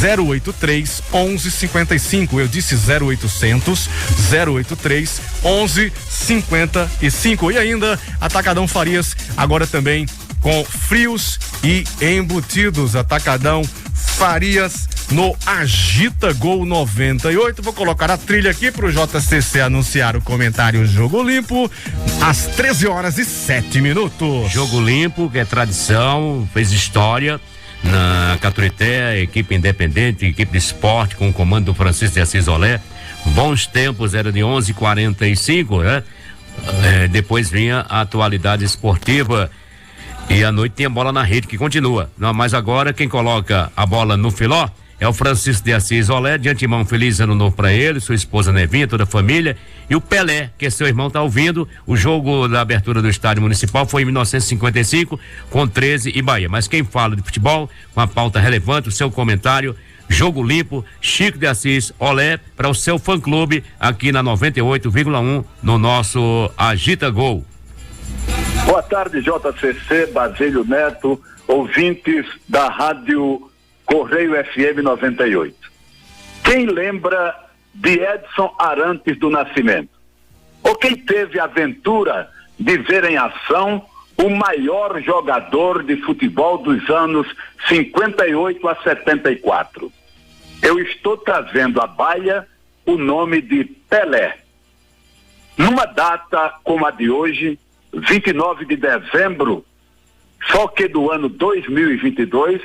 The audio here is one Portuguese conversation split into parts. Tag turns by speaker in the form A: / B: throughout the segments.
A: 083 1155. Eu disse 0800 083 1155. E ainda Atacadão Farias, agora também com frios e embutidos. Atacadão Farias no Agita Gol 98. Vou colocar a trilha aqui pro JCC anunciar o comentário Jogo Limpo às 13h07.
B: Jogo Limpo, que é tradição, fez história na Caturité, equipe independente, equipe de esporte com o comando do Francisco de Assis Olé. Bons tempos, era de 11h45, né? Depois vinha a atualidade esportiva e à noite tinha bola na rede, que continua. Não, mas agora quem coloca a bola no filó é o Francisco de Assis Olé. De antemão, feliz ano novo para ele, sua esposa Nevinha, toda a família, e o Pelé, que seu irmão tá ouvindo. O jogo da abertura do estádio municipal foi em 1955 com 13 e Bahia. Mas quem fala de futebol com a pauta relevante, o seu comentário, Jogo Limpo, Chico de Assis Olé, para o seu fã-clube aqui na 98,1 no nosso Agita Gol.
C: Boa tarde, JCC, Basílio Neto, ouvintes da Rádio Correio FM 98. Quem lembra de Edson Arantes do Nascimento? Ou quem teve a aventura de ver em ação o maior jogador de futebol dos anos 58 a 74? Eu estou trazendo à baia o nome de Pelé. Numa data como a de hoje, 29 de dezembro, só que do ano 2022,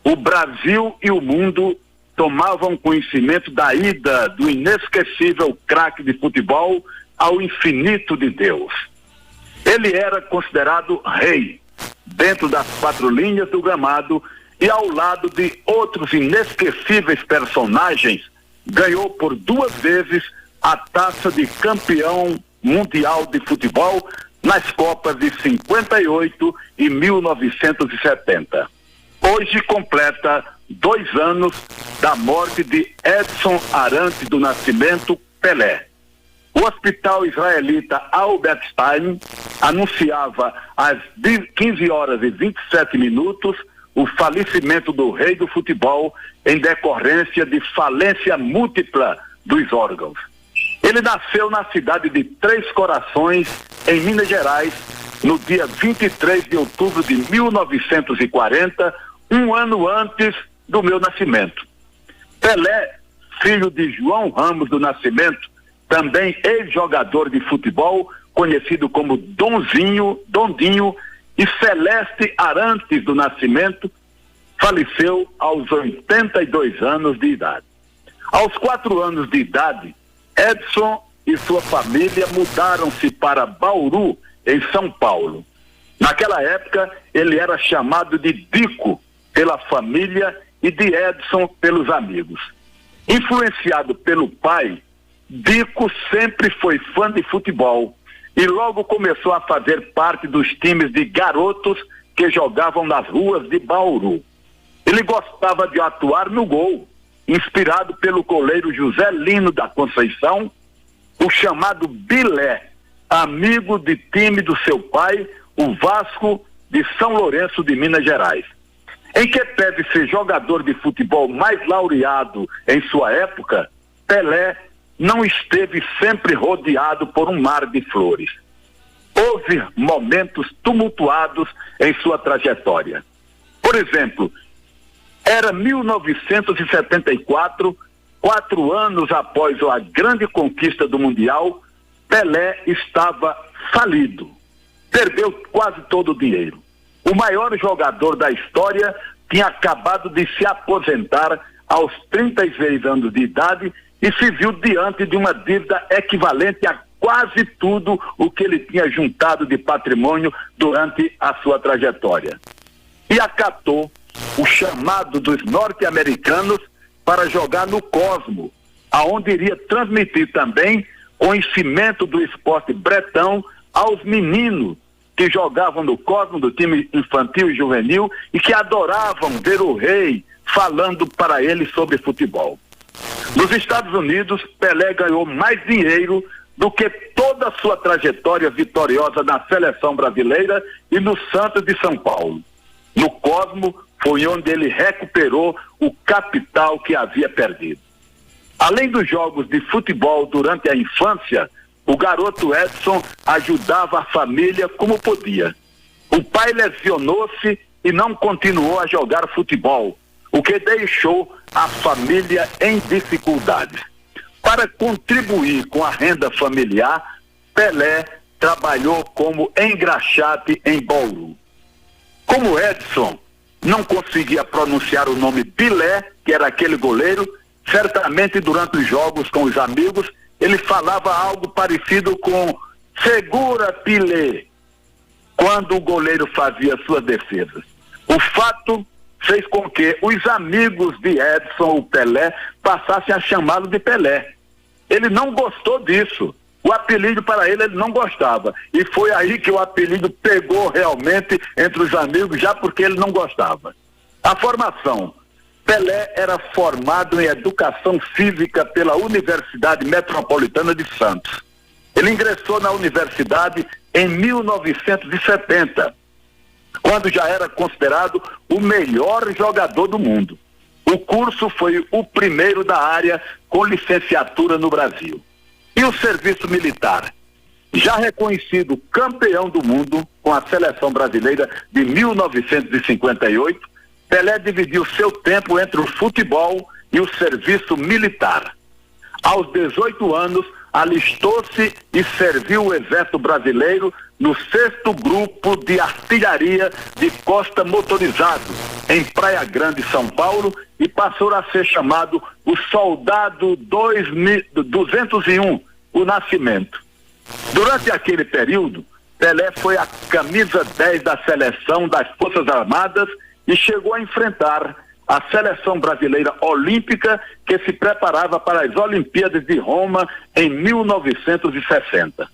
C: o Brasil e o mundo tomavam conhecimento da ida do inesquecível craque de futebol ao infinito de Deus. Ele era considerado rei dentro das 4 linhas do gramado e ao lado de outros inesquecíveis personagens, ganhou por 2 vezes a taça de campeão mundial de futebol nas Copas de 58 e 1970. Hoje completa 2 anos da morte de Edson Arantes do Nascimento Pelé. O hospital israelita Albert Einstein anunciava às 15h27 o falecimento do rei do futebol em decorrência de falência múltipla dos órgãos. Ele nasceu na cidade de Três Corações, em Minas Gerais, no dia 23 de outubro de 1940, um ano antes do meu nascimento. Pelé, filho de João Ramos do Nascimento, também ex-jogador de futebol, conhecido como Dondinho, e Celeste Arantes do Nascimento, faleceu aos 82 anos de idade. Aos 4 anos de idade, Edson e sua família mudaram-se para Bauru, em São Paulo. Naquela época, ele era chamado de Dico pela família e de Edson pelos amigos. Influenciado pelo pai, Dico sempre foi fã de futebol e logo começou a fazer parte dos times de garotos que jogavam nas ruas de Bauru. Ele gostava de atuar no gol, inspirado pelo goleiro José Lino da Conceição, o chamado Bilé, amigo de time do seu pai, o Vasco de São Lourenço de Minas Gerais. Em que deve ser jogador de futebol mais laureado em sua época, Pelé não esteve sempre rodeado por um mar de flores. Houve momentos tumultuados em sua trajetória. Por exemplo, era 1974, 4 anos após a grande conquista do Mundial, Pelé estava falido. Perdeu quase todo o dinheiro. O maior jogador da história tinha acabado de se aposentar aos 36 anos de idade e se viu diante de uma dívida equivalente a quase tudo o que ele tinha juntado de patrimônio durante a sua trajetória. E acatou o chamado dos norte-americanos para jogar no Cosmo, aonde iria transmitir também conhecimento do esporte bretão aos meninos que jogavam no Cosmo do time infantil e juvenil e que adoravam ver o rei falando para eles sobre futebol. Nos Estados Unidos, Pelé ganhou mais dinheiro do que toda a sua trajetória vitoriosa na seleção brasileira e no Santos de São Paulo. No Cosmo, foi onde ele recuperou o capital que havia perdido. Além dos jogos de futebol durante a infância, o garoto Edson ajudava a família como podia. O pai lesionou-se e não continuou a jogar futebol, o que deixou a família em dificuldades. Para contribuir com a renda familiar, Pelé trabalhou como engraxate em Bauru. Como Edson não conseguia pronunciar o nome Pelé, que era aquele goleiro, certamente durante os jogos com os amigos, ele falava algo parecido com "segura, Pelé", quando o goleiro fazia suas defesas. O fato fez com que os amigos de Edson, o Pelé, passassem a chamá-lo de Pelé. Ele não gostou disso. O apelido para ele não gostava. E foi aí que o apelido pegou realmente entre os amigos, já porque ele não gostava. A formação. Pelé era formado em Educação Física pela Universidade Metropolitana de Santos. Ele ingressou na universidade em 1970, quando já era considerado o melhor jogador do mundo. O curso foi o primeiro da área com licenciatura no Brasil. E o serviço militar? Já reconhecido campeão do mundo com a seleção brasileira de 1958, Pelé dividiu seu tempo entre o futebol e o serviço militar. Aos 18 anos, alistou-se e serviu o Exército Brasileiro no 6º Grupo de Artilharia de Costa Motorizado, em Praia Grande, São Paulo, e passou a ser chamado o Soldado 201, o Nascimento. Durante aquele período, Pelé foi a camisa 10 da seleção das Forças Armadas e chegou a enfrentar a seleção brasileira olímpica que se preparava para as Olimpíadas de Roma em 1960.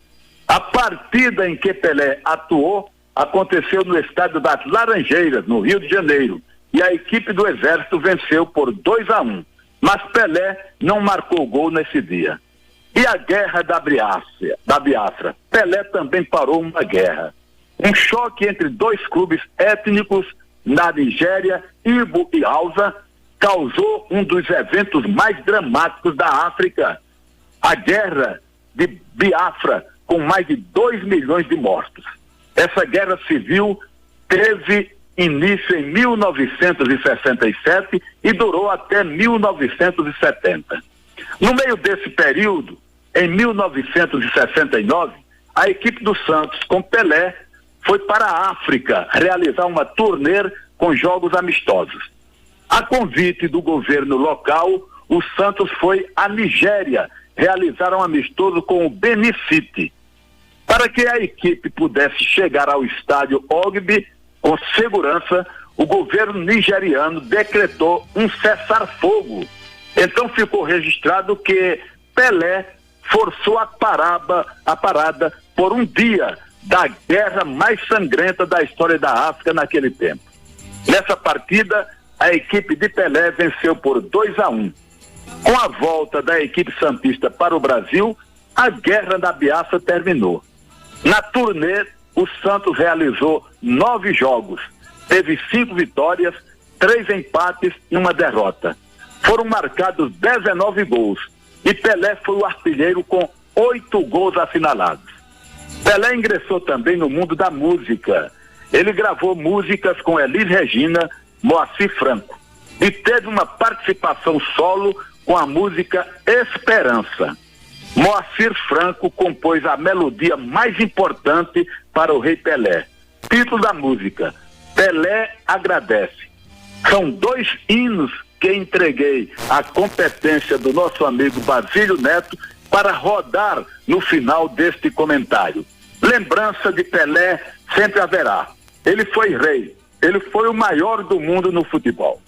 C: A partida em que Pelé atuou aconteceu no estádio das Laranjeiras, no Rio de Janeiro, e a equipe do Exército venceu por 2-1, mas Pelé não marcou gol nesse dia. E a guerra da Biafra? Pelé também parou uma guerra. Um choque entre dois clubes étnicos na Nigéria, Igbo e Hausa, causou um dos eventos mais dramáticos da África, a guerra de Biafra, com mais de 2 milhões de mortos. Essa guerra civil teve início em 1967 e durou até 1970. No meio desse período, em 1969, a equipe do Santos, com Pelé, foi para a África realizar uma turnê com jogos amistosos. A convite do governo local, o Santos foi à Nigéria realizar um amistoso com o Benin City. Para que a equipe pudesse chegar ao estádio Ogbe com segurança, o governo nigeriano decretou um cessar-fogo. Então ficou registrado que Pelé forçou a parada por um dia da guerra mais sangrenta da história da África naquele tempo. Nessa partida, a equipe de Pelé venceu por 2-1. Com a volta da equipe santista para o Brasil, a guerra da Biafra terminou. Na turnê, o Santos realizou 9 jogos, teve 5 vitórias, 3 empates e uma derrota. Foram marcados 19 gols e Pelé foi o artilheiro com 8 gols assinalados. Pelé ingressou também no mundo da música. Ele gravou músicas com Elis Regina, Moacir Franco e teve uma participação solo com a música Esperança. Moacir Franco compôs a melodia mais importante para o Rei Pelé. Título da música: Pelé Agradece. São 2 hinos que entreguei à competência do nosso amigo Basílio Neto para rodar no final deste comentário. Lembrança de Pelé sempre haverá. Ele foi rei, ele foi o maior do mundo no futebol.